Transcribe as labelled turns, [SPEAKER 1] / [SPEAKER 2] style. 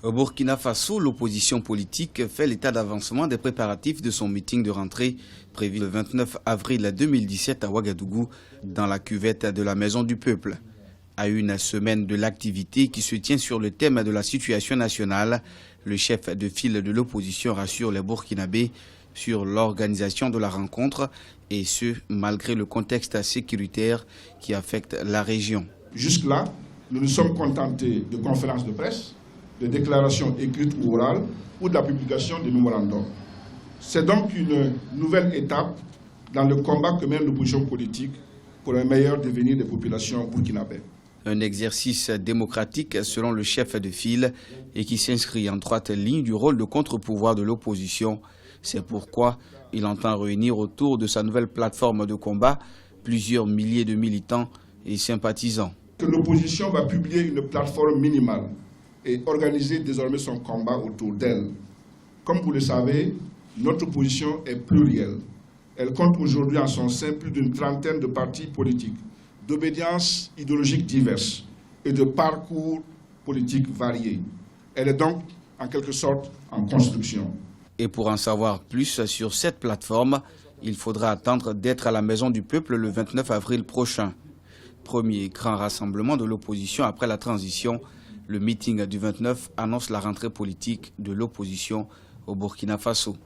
[SPEAKER 1] Au Burkina Faso, l'opposition politique fait l'état d'avancement des préparatifs de son meeting de rentrée prévu le 29 avril 2017 à Ouagadougou, dans la cuvette de la Maison du Peuple. À une semaine de l'activité qui se tient sur le thème de la situation nationale, le chef de file de l'opposition rassure les Burkinabés sur l'organisation de la rencontre, et ce, malgré le contexte sécuritaire qui affecte la région.
[SPEAKER 2] Jusque-là, nous nous sommes contentés de conférences de presse, de déclarations écrites ou orales, ou de la publication de mémorandums. C'est donc une nouvelle étape dans le combat que mène l'opposition politique pour un meilleur devenir des populations burkinabées.
[SPEAKER 1] Un exercice démocratique selon le chef de file et qui s'inscrit en droite ligne du rôle de contre-pouvoir de l'opposition. C'est pourquoi il entend réunir autour de sa nouvelle plateforme de combat plusieurs milliers de militants et sympathisants.
[SPEAKER 2] L'opposition va publier une plateforme minimale et organiser désormais son combat autour d'elle. Comme vous le savez, notre opposition est plurielle. Elle compte aujourd'hui en son sein plus d'une trentaine de partis politiques, d'obédiences idéologiques diverses et de parcours politiques variés. Elle est donc en quelque sorte en construction.
[SPEAKER 1] Et pour en savoir plus sur cette plateforme, il faudra attendre d'être à la Maison du Peuple le 29 avril prochain. Premier grand rassemblement de l'opposition après la transition, le meeting du 29 annonce la rentrée politique de l'opposition au Burkina Faso.